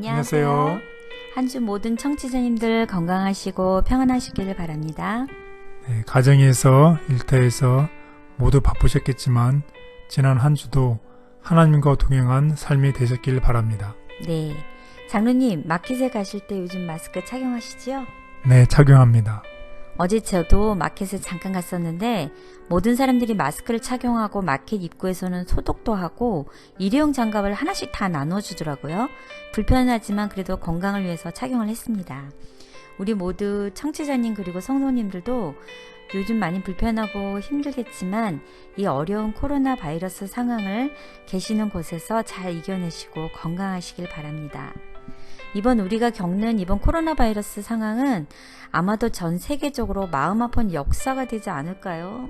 안녕하세요. 한 주 모든 청취자님들 건강하시고 평안하시기를 바랍니다. 네, 가정에서 일터에서 모두 바쁘셨겠지만 지난 한 주도 하나님과 동행한 삶이 되셨길 바랍니다. 네, 장로님 마켓에 가실 때 요즘 마스크 착용하시지요? 네, 착용합니다. 어제 저도 마켓에 잠깐 갔었는데 모든 사람들이 마스크를 착용하고 마켓 입구에서는 소독도 하고 일회용 장갑을 하나씩 다 나눠주더라고요. 불편하지만 그래도 건강을 위해서 착용을 했습니다. 우리 모두 청취자님 그리고 성도님들도 요즘 많이 불편하고 힘들겠지만 이 어려운 코로나 바이러스 상황을 계시는 곳에서 잘 이겨내시고 건강하시길 바랍니다. 이번 우리가 겪는 이번 코로나 바이러스 상황은 아마도 전 세계적으로 마음 아픈 역사가 되지 않을까요?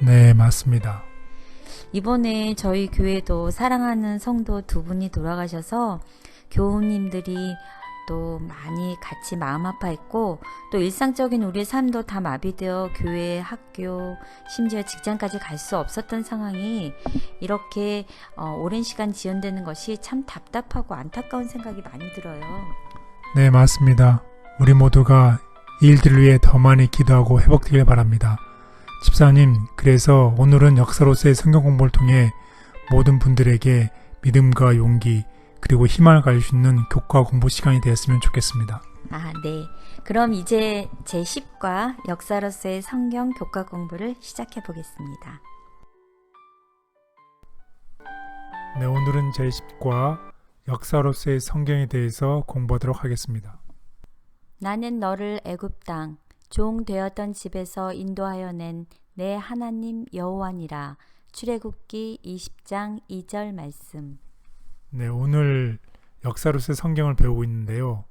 네, 맞습니다. 이번에 저희 교회도 사랑하는 성도 두 분이 돌아가셔서 교우님들이 또 많이 같이 마음 아파했고 또 일상적인 우리의 삶도 다 마비되어 교회, 학교, 심지어 직장까지 갈 수 없었던 상황이 이렇게 오랜 시간 지연되는 것이 참 답답하고 안타까운 생각이 많이 들어요. 네, 맞습니다. 우리 모두가 이 일들을 위해 더 많이 기도하고 회복되길 바랍니다. 집사님, 그래서 오늘은 역사로서의 성경 공부를 통해 모든 분들에게 믿음과 용기 그리고 희망을 가질 수 있는 교과 공부 시간이 되었으면 좋겠습니다. 네. 그럼 이제 제10과 역사로서의 성경 교과 공부를 시작해 보겠습니다. 네, 오늘은 제10과 역사로서의 성경에 대해서 공부하도록 하겠습니다. 나는 너를 애굽 땅 종 되었던 집에서 인도하여 낸 내 하나님 여호와니라. 출애굽기 20장 2절 말씀. 네, 오늘 역사로서의 성경을 배우고 있는데요.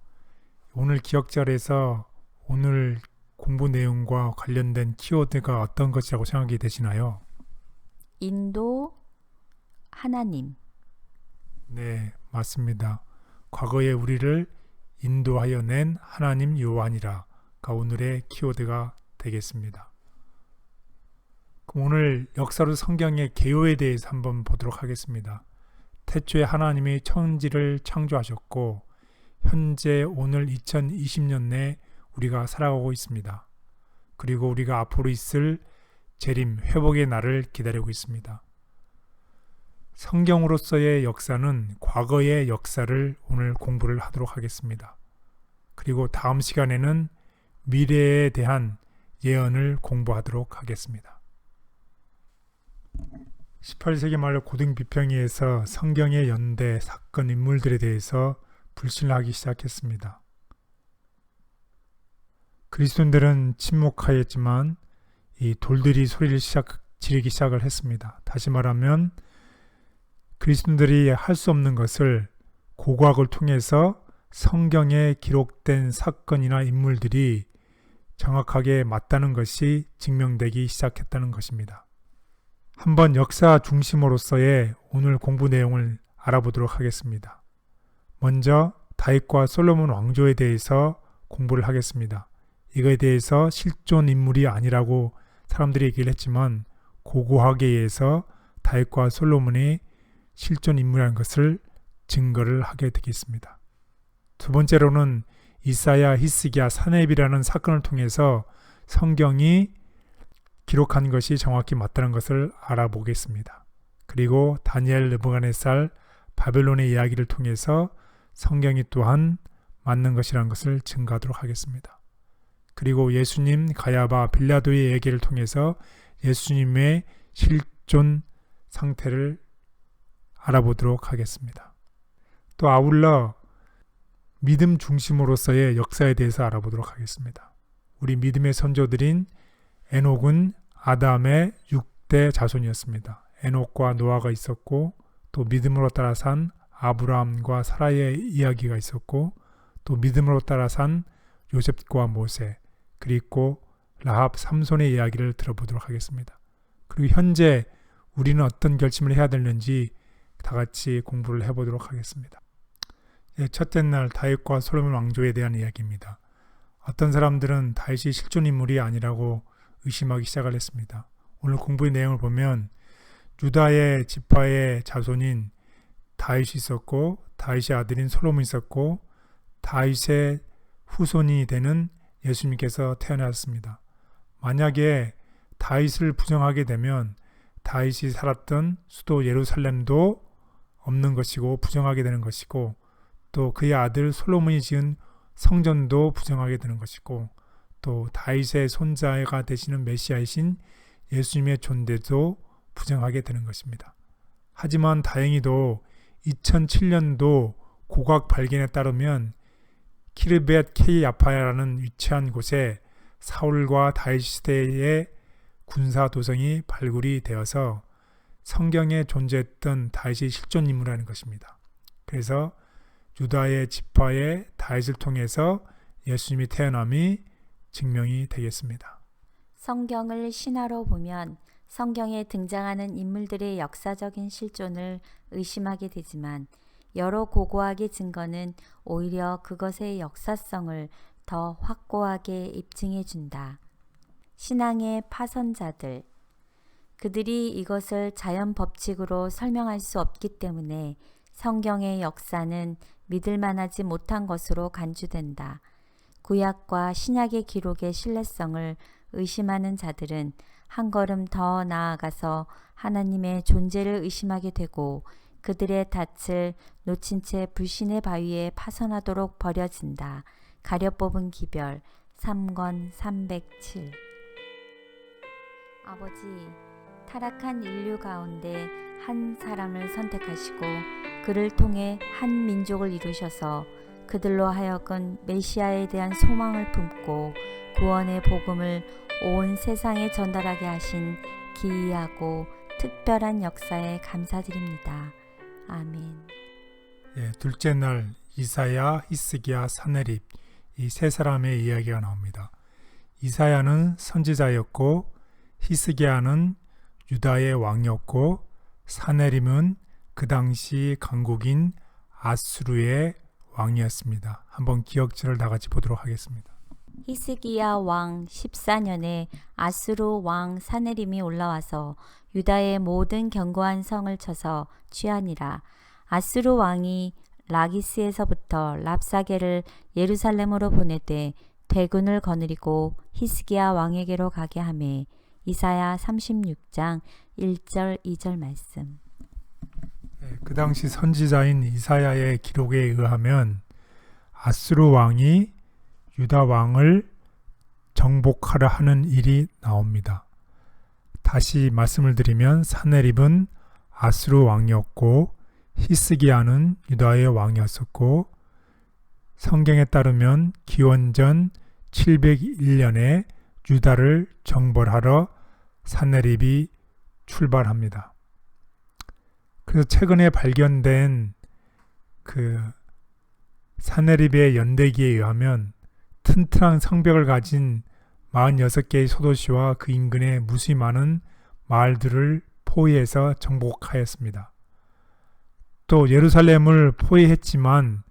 오늘 기억절에서 오늘 공부 내용과 관련된 키워드가 어떤 것이라고 생각이 되시나요? 인도, 하나님. 네, 맞습니다. 과거에 우리를 인도하여 낸 하나님 여호와니라가 오늘의 키워드가 되겠습니다. 그럼 오늘 역사로 성경의 개요에 대해서 한번 보도록 하겠습니다. 태초에 하나님이 천지를 창조하셨고 현재 오늘 2020년에 우리가 살아가고 있습니다. 그리고 우리가 앞으로 있을 재림, 회복의 날을 기다리고 있습니다. 성경으로서의 역사는 과거의 역사를 오늘 공부를 하도록 하겠습니다. 그리고 다음 시간에는 미래에 대한 예언을 공부하도록 하겠습니다. 18세기 말 고등비평위에서 성경의 연대, 사건, 인물들에 대해서 불신하기 시작했습니다. 그리스도인들은 침묵하였지만 이 돌들이 소리를 지르기 시작을 했습니다. 다시 말하면 그리스도인들이 할 수 없는 것을 고고학을 통해서 성경에 기록된 사건이나 인물들이 정확하게 맞다는 것이 증명되기 시작했다는 것입니다. 한번 역사 중심으로서의 오늘 공부 내용을 알아보도록 하겠습니다. 먼저 다윗과 솔로몬 왕조에 대해서 공부를 하겠습니다. 이거에 대해서 실존 인물이 아니라고 사람들이 얘기를 했지만 고고학에 의해서 다윗과 솔로몬이 실존 인물이라는 것을 증거를 하게 되겠습니다. 두 번째로는 이사야, 히스기야, 사렙이라는 사건을 통해서 성경이 기록한 것이 정확히 맞다는 것을 알아보겠습니다. 그리고 다니엘, 느부갓네살, 바벨론의 이야기를 통해서 성경이 또한 맞는 것이라는 것을 증거하도록 하겠습니다. 그리고 예수님, 가야바, 빌라도의 얘기를 통해서 예수님의 실존 상태를 알아보도록 하겠습니다. 또 아울러 믿음 중심으로서의 역사에 대해서 알아보도록 하겠습니다. 우리 믿음의 선조들인 에녹은 아담의 6대 자손이었습니다. 에녹과 노아가 있었고 또 믿음으로 따라 산 아브라함과 사라의 이야기가 있었고 또 믿음으로 따라 산 요셉과 모세 그리고 라합, 삼손의 이야기를 들어보도록 하겠습니다. 그리고 현재 우리는 어떤 결심을 해야 되는지 다 같이 공부를 해보도록 하겠습니다. 첫째 날 다윗과 솔로몬 왕조에 대한 이야기입니다. 어떤 사람들은 다윗이 실존 인물이 아니라고 의심하기 시작을 했습니다. 오늘 공부의 내용을 보면 유다의 지파의 자손인 다윗이 있었고 다윗의 아들인 솔로몬이 있었고 다윗의 후손이 되는 예수님께서 태어나셨습니다. 만약에 다윗을 부정하게 되면 다윗이 살았던 수도 예루살렘도 없는 것이고 부정하게 되는 것이고 또 그의 아들 솔로몬이 지은 성전도 부정하게 되는 것이고 또 다윗의 손자가 되시는 메시아이신 예수님의 존재도 부정하게 되는 것입니다. 하지만 다행히도 2007년도 고각 발견에 따르면 키르벳 케이아파야라는 위치한 곳에 사울과 다윗 시대의 군사 도성이 발굴이 되어서 성경에 존재했던 다윗이 실존 인물이라는 것입니다. 그래서 유다의 지파의 다윗을 통해서 예수님이 태어남이 증명이 되겠습니다. 성경을 신화로 보면 성경에 등장하는 인물들의 역사적인 실존을 의심하게 되지만 여러 고고학의 증거는 오히려 그것의 역사성을 더 확고하게 입증해 준다. 신앙의 파선자들, 그들이 이것을 자연 법칙으로 설명할 수 없기 때문에 성경의 역사는 믿을 만하지 못한 것으로 간주된다. 구약과 신약의 기록의 신뢰성을 의심하는 자들은 한 걸음 더 나아가서 하나님의 존재를 의심하게 되고 그들의 닻을 놓친 채 불신의 바위에 파선하도록 버려진다. 가려 뽑은 기별 3권 307. 아버지, 타락한 인류 가운데 한 사람을 선택하시고 그를 통해 한 민족을 이루셔서 그들로 하여금 메시아에 대한 소망을 품고 구원의 복음을 온 세상에 전달하게 하신 기이하고 특별한 역사에 감사드립니다. 아멘. 둘째 날 이사야, 히스기야, 사네립 이 세 사람의 이야기가 나옵니다. 이사야는 선지자였고 히스기야는 유다의 왕이었고 사네립은 그 당시 강국인 아수르의 왕이었습니다. 한번 기억절을 다 같이 보도록 하겠습니다. 히스기야 왕 14년에 아수르 왕 사네림이 올라와서 유다의 모든 견고한 성을 쳐서 취하니라. 아수르 왕이 라기스에서부터 랍사게를 예루살렘으로 보내되 대군을 거느리고 히스기야 왕에게로 가게 하매. 이사야 36장 1절 2절 말씀. 그 당시 선지자인 이사야의 기록에 의하면 아수르 왕이 유다 왕을 정복하려 하는 일이 나옵니다. 다시 말씀을 드리면 사네립은 아수르 왕이었고 히스기야는 유다의 왕이었었고 성경에 따르면 기원전 701년에 유다를 정벌하러 사네립이 출발합니다. 그래서 최근에 발견된 그 사네립의 연대기에 의하면 튼튼한 성벽을 가진 46개의 소도시와 그 인근의 무수히 많은 마을들을 포위해서 정복하였습니다. 또 예루살렘을 포위했지만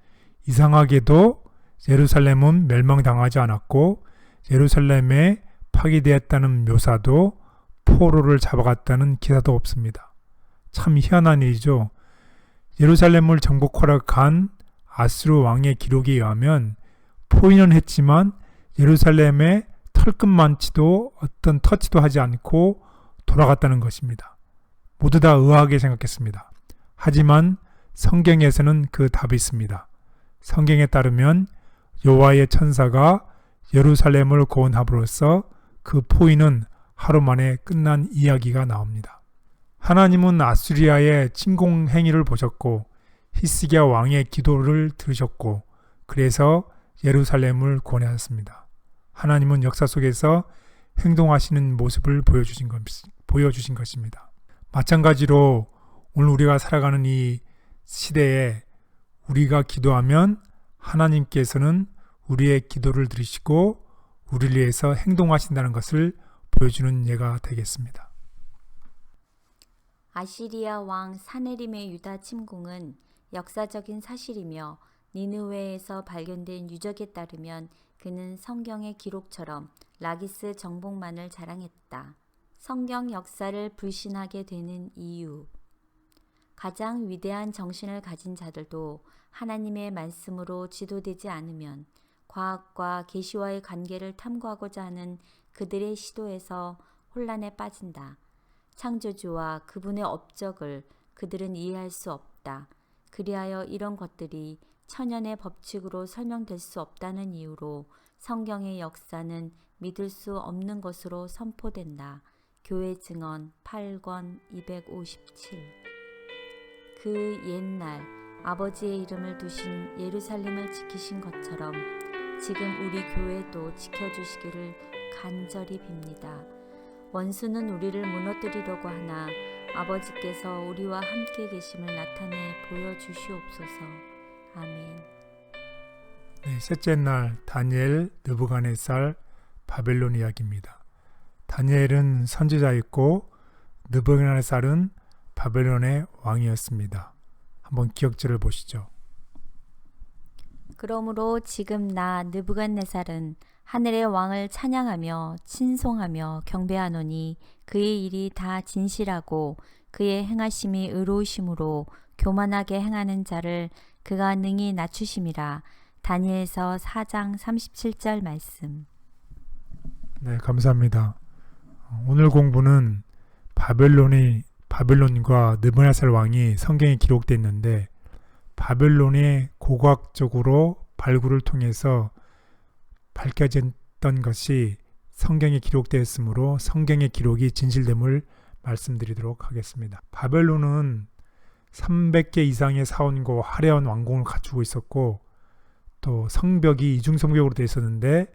이상하게도 예루살렘은 멸망당하지 않았고 예루살렘에 파괴되었다는 묘사도 포로를 잡아갔다는 기사도 없습니다. 참 희한한 일이죠. 예루살렘을 정복하러 간 아수르 왕의 기록에 의하면 포위는 했지만 예루살렘에 털끝만치도 어떤 터치도 하지 않고 돌아갔다는 것입니다. 모두 다 의아하게 생각했습니다. 하지만 성경에서는 그 답이 있습니다. 성경에 따르면 여호와의 천사가 예루살렘을 구원함으로써 그 포위는 하루 만에 끝난 이야기가 나옵니다. 하나님은 아수리아의 침공 행위를 보셨고 히스기야 왕의 기도를 들으셨고 그래서 예루살렘을 구원하셨습니다. 하나님은 역사 속에서 행동하시는 모습을 보여주신 것입니다. 마찬가지로 오늘 우리가 살아가는 이 시대에 우리가 기도하면 하나님께서는 우리의 기도를 들으시고 우리를 위해서 행동하신다는 것을 보여주는 예가 되겠습니다. 아시리아 왕 사네림의 유다 침공은 역사적인 사실이며 니느웨에서 발견된 유적에 따르면 그는 성경의 기록처럼 라기스 정복만을 자랑했다. 성경 역사를 불신하게 되는 이유. 가장 위대한 정신을 가진 자들도 하나님의 말씀으로 지도되지 않으면 과학과 계시와의 관계를 탐구하고자 하는 그들의 시도에서 혼란에 빠진다. 창조주와 그분의 업적을 그들은 이해할 수 없다. 그리하여 이런 것들이 천연의 법칙으로 설명될 수 없다는 이유로 성경의 역사는 믿을 수 없는 것으로 선포된다. 교회 증언 8권 257. 그 옛날 아버지의 이름을 두신 예루살렘을 지키신 것처럼 지금 우리 교회도 지켜주시기를 간절히 빕니다. 원수는 우리를 무너뜨리려고 하나 아버지께서 우리와 함께 계심을 나타내 보여주시옵소서. 아멘. 네, 셋째 날 다니엘, 느부갓네살, 바벨론 이야기입니다. 다니엘은 선지자였고 느부갓네살은 바벨론의 왕이었습니다. 한번 기억절을 보시죠. 그러므로 지금 나 느부갓네살은 하늘의 왕을 찬양하며 친송하며 경배하노니 그의 일이 다 진실하고 그의 행하심이 의로우심으로 교만하게 행하는 자를 그가 능히 낮추심이라. 다니엘서 4장 37절 말씀. 네, 감사합니다. 오늘 공부는 바벨론과 느부갓네살 왕이 성경에 기록되어 있는데 바벨론의 고고학적으로 발굴을 통해서 밝혀졌던 것이 성경에 기록되었으므로 성경의 기록이 진실됨을 말씀드리도록 하겠습니다. 바벨론은 300개 이상의 사원과 화려한 왕궁을 갖추고 있었고 또 성벽이 이중성벽으로 되어 있었는데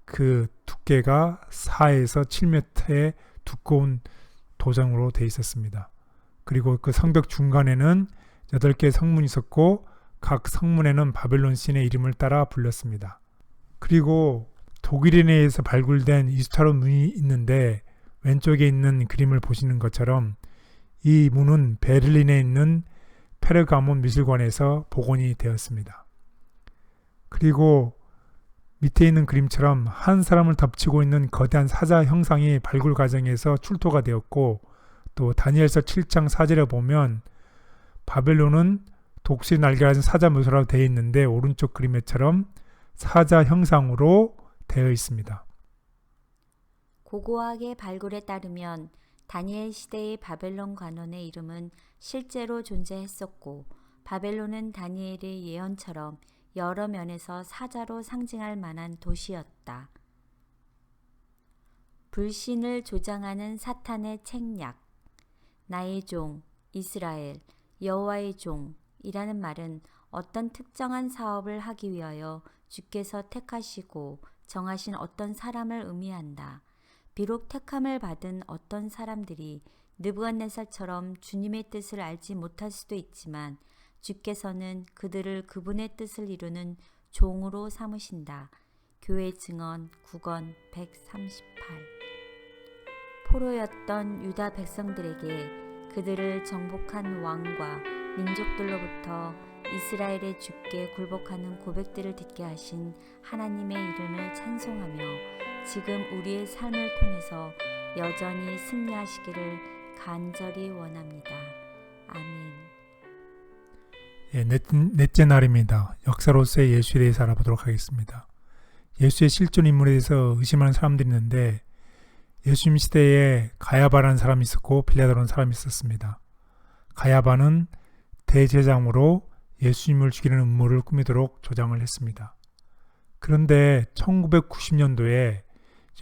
그 두께가 4에서 7m의 두꺼운 도장으로 되어 있었습니다. 그리고 그 성벽 중간에는 8개의 성문이 있었고 각 성문에는 바벨론 신의 이름을 따라 불렸습니다. 그리고 독일인에서 발굴된 이스타로 문이 있는데 왼쪽에 있는 그림을 보시는 것처럼 이 문은 베를린에 있는 페르가몬 미술관에서 복원이 되었습니다. 그리고 밑에 있는 그림처럼 한 사람을 덮치고 있는 거대한 사자 형상이 발굴 과정에서 출토가 되었고 또 다니엘서 7장 4절에 보면 바벨론은 독수리 날개를 가진 사자 묘사로 되어 있는데 오른쪽 그림에처럼 사자 형상으로 되어 있습니다. 고고학의 발굴에 따르면 다니엘 시대의 바벨론 관원의 이름은 실제로 존재했었고 바벨론은 다니엘의 예언처럼 여러 면에서 사자로 상징할 만한 도시였다. 불신을 조장하는 사탄의 책략. 나의 종, 이스라엘, 여호와의 종이라는 말은 어떤 특정한 사업을 하기 위하여 주께서 택하시고 정하신 어떤 사람을 의미한다. 비록 택함을 받은 어떤 사람들이 느부갓네살처럼 주님의 뜻을 알지 못할 수도 있지만 주께서는 그들을 그분의 뜻을 이루는 종으로 삼으신다. 교회 증언 9권 138. 포로였던 유다 백성들에게 그들을 정복한 왕과 민족들로부터 이스라엘의 주께 굴복하는 고백들을 듣게 하신 하나님의 이름을 찬송하며 지금 우리의 삶을 통해서 여전히 승리하시기를 간절히 원합니다. 아멘. 예, 넷째 날입니다. 역사로서의 예수에 대해서 알아보도록 하겠습니다. 예수의 실존 인물에 대해서 의심하는 사람들이 있는데 예수님 시대에 가야바라는 사람이 있었고 빌라도라는 사람이 있었습니다. 가야바는 대제사장으로 예수님을 죽이는 음모를 꾸미도록 조장을 했습니다. 그런데 1990년도에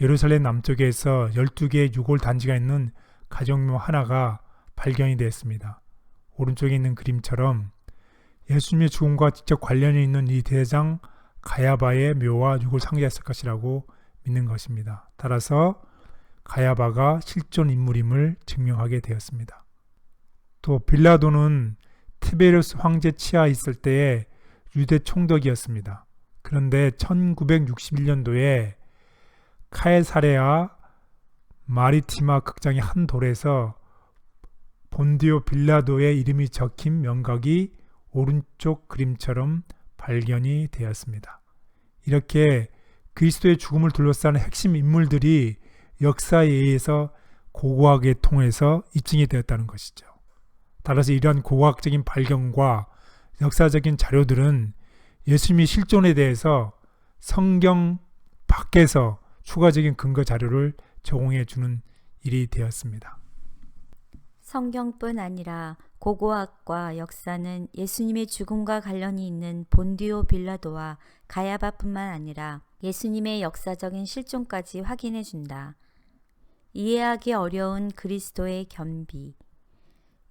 예루살렘 남쪽에서 12개의 유골 단지가 있는 가정묘 하나가 발견이 되었습니다. 오른쪽에 있는 그림처럼 예수님의 죽음과 직접 관련이 있는 이 대제사장 가야바의 묘와 유골 상자였을 것이라고 믿는 것입니다. 따라서 가야바가 실존 인물임을 증명하게 되었습니다. 또 빌라도는 티베리우스 황제 치하에 있을 때의 유대 총독이었습니다. 그런데 1961년도에 카에사레아 마리티마 극장의 한 돌에서 본디오 빌라도의 이름이 적힌 명각이 오른쪽 그림처럼 발견이 되었습니다. 이렇게 그리스도의 죽음을 둘러싸는 핵심 인물들이 역사에 의해서 고고학에 통해서 입증이 되었다는 것이죠. 따라서 이러한 고고학적인 발견과 역사적인 자료들은 예수님의 실존에 대해서 성경 밖에서 추가적인 근거 자료를 제공해 주는 일이 되었습니다. 성경뿐 아니라 고고학과 역사는 예수님의 죽음과 관련이 있는 본디오 빌라도와 가야바뿐만 아니라 예수님의 역사적인 실존까지 확인해 준다. 이해하기 어려운 그리스도의 겸비.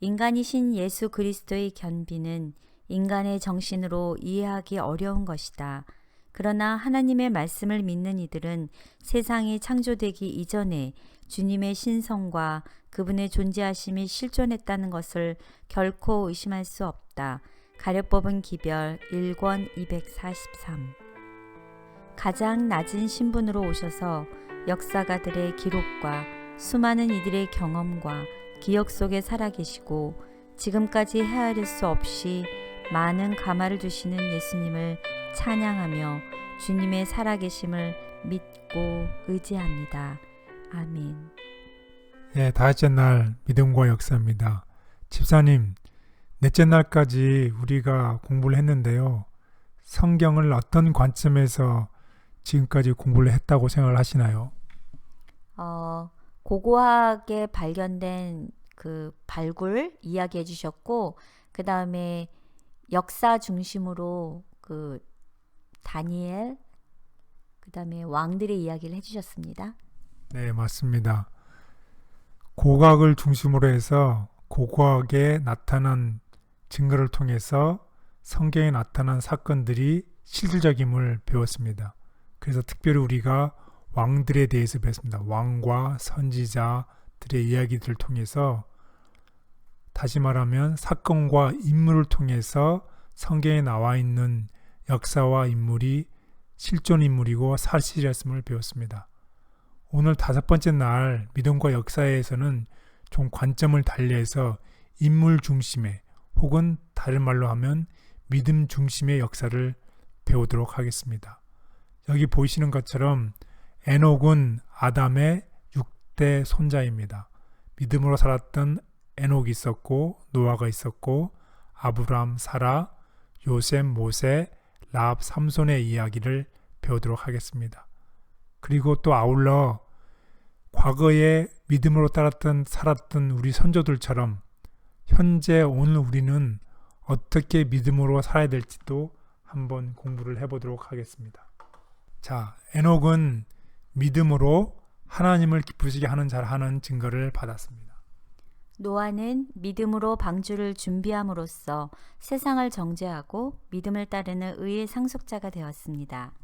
인간이신 예수 그리스도의 겸비는 인간의 정신으로 이해하기 어려운 것이다. 그러나 하나님의 말씀을 믿는 이들은 세상이 창조되기 이전에 주님의 신성과 그분의 존재하심이 실존했다는 것을 결코 의심할 수 없다. 가려법은 기별 1권 243. 가장 낮은 신분으로 오셔서 역사가들의 기록과 수많은 이들의 경험과 기억 속에 살아계시고 지금까지 헤아릴 수 없이 많은 가마를 두시는 예수님을 찬양하며 주님의 살아계심을 믿고 의지합니다. 아멘. 네, 다섯째 날 믿음과 역사입니다. 집사님, 넷째 날까지 우리가 공부를 했는데요. 성경을 어떤 관점에서 지금까지 공부를 했다고 생각을 하시나요? 고고학에 발견된 그 발굴 이야기해 주셨고, 그 다음에 역사 중심으로 그 다니엘, 그 다음에 왕들의 이야기를 해주셨습니다. 네, 맞습니다. 고고학을 중심으로 해서 고고학에 나타난 증거를 통해서 성경에 나타난 사건들이 실질적임을 배웠습니다. 그래서 특별히 우리가 왕들에 대해서 배웠습니다. 왕과 선지자들의 이야기들을 통해서, 다시 말하면 사건과 인물을 통해서 성경에 나와 있는 역사와 인물이 실존 인물이고 사실이었음을 배웠습니다. 오늘 다섯 번째 날 믿음과 역사에서는 좀 관점을 달리해서 인물 중심의, 혹은 다른 말로 하면 믿음 중심의 역사를 배우도록 하겠습니다. 여기 보이시는 것처럼 에녹은 아담의 6대 손자입니다. 믿음으로 살았던 에녹이 있었고, 노아가 있었고, 아브라함, 사라, 요셉, 모세, 라합, 삼손의 이야기를 배우도록 하겠습니다. 그리고 또 아울러 과거에 믿음으로 살았던 우리 선조들처럼 현재 오늘 우리는 어떻게 믿음으로 살아야 될지도 한번 공부를 해보도록 하겠습니다. 자, 에녹은 믿음으로 하나님을 기쁘시게 하는 자를 하는 증거를 받았습니다. 노아는 믿음으로 방주를 준비함으로써 세상을 정죄하고 믿음을 따르는 의의 상속자가 되었습니다.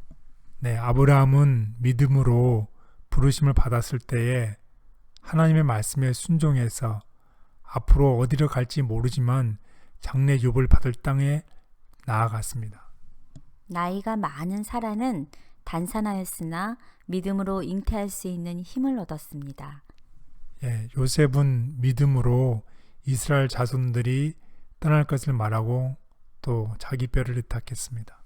네, 아브라함은 믿음으로 부르심을 받았을 때에 하나님의 말씀에 순종해서 앞으로 어디로 갈지 모르지만 장래 욥을 받을 땅에 나아갔습니다. 나이가 많은 사라는 단산하였으나 믿음으로 잉태할 수 있는 힘을 얻었습니다. 예, 요셉은 믿음으로 이스라엘 자손들이 떠날 것을 말하고 또 자기 뼈를 의탁했습니다.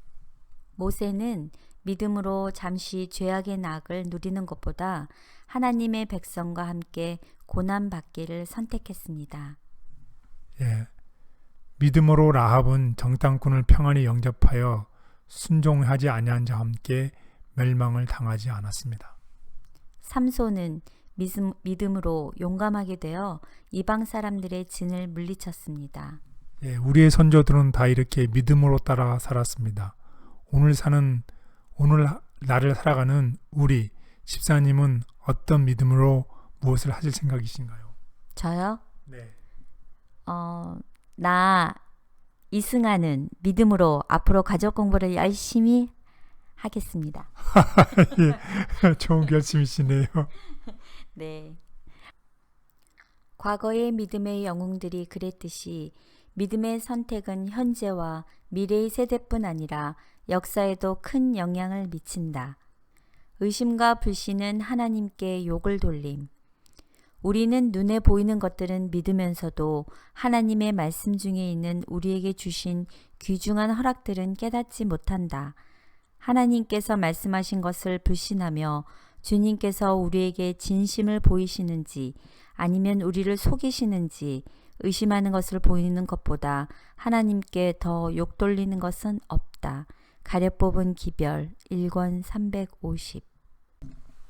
모세는 믿음으로 잠시 죄악의 낙을 누리는 것보다 하나님의 백성과 함께 고난받기를 선택했습니다. 예, 믿음으로 라합은 정탐꾼을 평안히 영접하여 순종하지 아니한 자와 함께 멸망을 당하지 않았습니다. 삼손은 믿음으로 용감하게 되어 이방 사람들의 진을 물리쳤습니다. 예, 우리의 선조들은 다 이렇게 믿음으로 따라 살았습니다. 오늘 나를 살아가는 우리 집사님은 어떤 믿음으로 무엇을 하실 생각이신가요? 저요? 네. 나 이승아는 믿음으로 앞으로 가족 공부를 열심히 하겠습니다. 예, 좋은 결심이시네요. 네. 과거의 믿음의 영웅들이 그랬듯이 믿음의 선택은 현재와 미래의 세대뿐 아니라 역사에도 큰 영향을 미친다. 의심과 불신은 하나님께 욕을 돌림. 우리는 눈에 보이는 것들은 믿으면서도 하나님의 말씀 중에 있는 우리에게 주신 귀중한 허락들은 깨닫지 못한다. 하나님께서 말씀하신 것을 불신하며 주님께서 우리에게 진심을 보이시는지 아니면 우리를 속이시는지 의심하는 것을 보이는 것보다 하나님께 더 욕 돌리는 것은 없다. 가려 뽑은 기별 1권 350.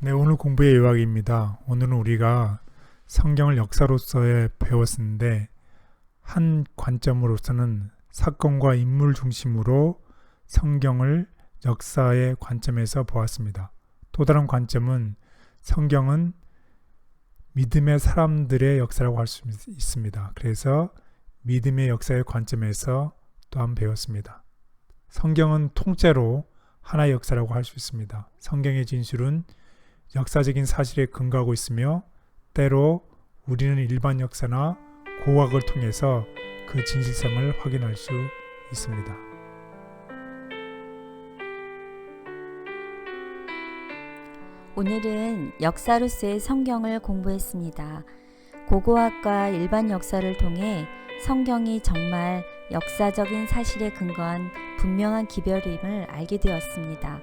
네, 오늘 공부의 요약입니다. 오늘은 우리가 성경을 역사로서에 배웠는데 한 관점으로서는 사건과 인물 중심으로 성경을 역사의 관점에서 보았습니다. 또 다른 관점은 성경은 믿음의 사람들의 역사라고 할 수 있습니다. 그래서 믿음의 역사의 관점에서 또한 배웠습니다. 성경은 통째로 하나의 역사라고 할 수 있습니다. 성경의 진술은 역사적인 사실에 근거하고 있으며 때로 우리는 일반 역사나 고고학을 통해서 그 진실성을 확인할 수 있습니다. 오늘은 역사로서의 성경을 공부했습니다. 고고학과 일반 역사를 통해 성경이 정말 역사적인 사실에 근거한 분명한 기별임을 알게 되었습니다.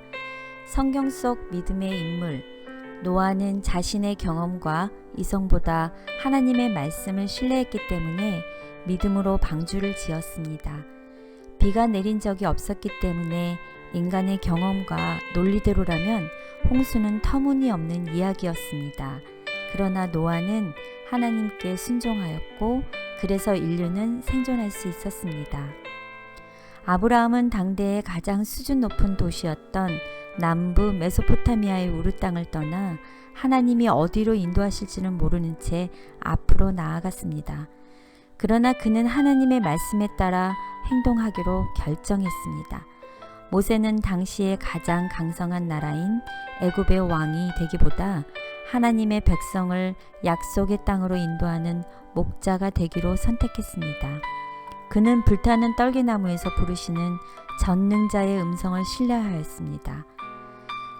성경 속 믿음의 인물 노아는 자신의 경험과 이성보다 하나님의 말씀을 신뢰했기 때문에 믿음으로 방주를 지었습니다. 비가 내린 적이 없었기 때문에 인간의 경험과 논리대로라면 홍수는 터무니없는 이야기였습니다. 그러나 노아는 하나님께 순종하였고 그래서 인류는 생존할 수 있었습니다. 아브라함은 당대의 가장 수준 높은 도시였던 남부 메소포타미아의 우르 땅을 떠나 하나님이 어디로 인도하실지는 모르는 채 앞으로 나아갔습니다. 그러나 그는 하나님의 말씀에 따라 행동하기로 결정했습니다. 모세는 당시의 가장 강성한 나라인 애굽의 왕이 되기보다 하나님의 백성을 약속의 땅으로 인도하는 목자가 되기로 선택했습니다. 그는 불타는 떨기나무에서 부르시는 전능자의 음성을 신뢰하였습니다.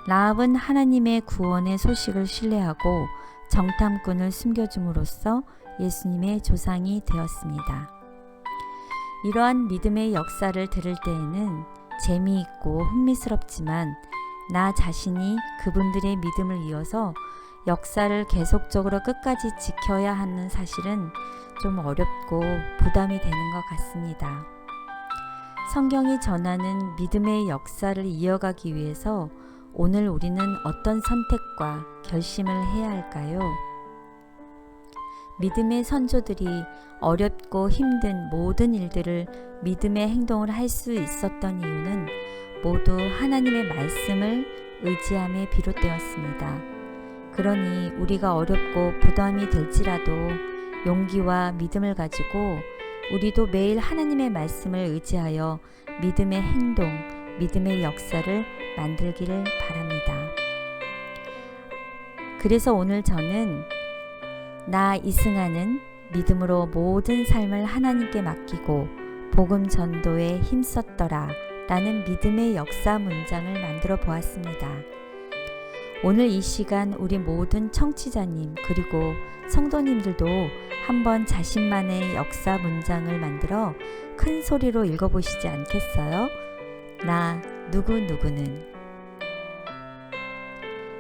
라합은 하나님의 구원의 소식을 신뢰하고 정탐꾼을 숨겨줌으로써 예수님의 조상이 되었습니다. 이러한 믿음의 역사를 들을 때에는 재미있고 흥미스럽지만 나 자신이 그분들의 믿음을 이어서 역사를 계속적으로 끝까지 지켜야 하는 사실은 좀 어렵고 부담이 되는 것 같습니다. 성경이 전하는 믿음의 역사를 이어가기 위해서 오늘 우리는 어떤 선택과 결심을 해야 할까요? 믿음의 선조들이 어렵고 힘든 모든 일들을 믿음의 행동을 할 수 있었던 이유는 모두 하나님의 말씀을 의지함에 비롯되었습니다. 그러니 우리가 어렵고 부담이 될지라도 용기와 믿음을 가지고 우리도 매일 하나님의 말씀을 의지하여 믿음의 행동, 믿음의 역사를 만들기를 바랍니다. 그래서 오늘 저는 나 이승아는 믿음으로 모든 삶을 하나님께 맡기고 복음 전도에 힘썼더라 라는 믿음의 역사 문장을 만들어 보았습니다. 오늘 이 시간 우리 모든 청취자님 그리고 성도님들도 한번 자신만의 역사 문장을 만들어 큰 소리로 읽어보시지 않겠어요? 나 누구누구는.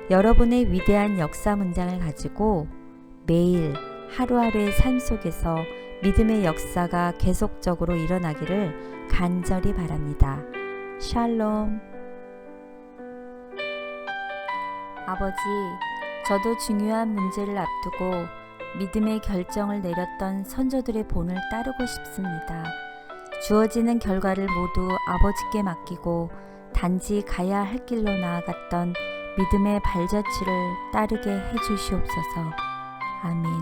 여러분의 위대한 역사 문장을 가지고 매일 하루하루의 삶 속에서 믿음의 역사가 계속적으로 일어나기를 간절히 바랍니다. 샬롬. 아버지, 저도 중요한 문제를 앞두고 믿음의 결정을 내렸던 선조들의 본을 따르고 싶습니다. 주어지는 결과를 모두 아버지께 맡기고 단지 가야 할 길로 나아갔던 믿음의 발자취를 따르게 해주시옵소서. 아멘.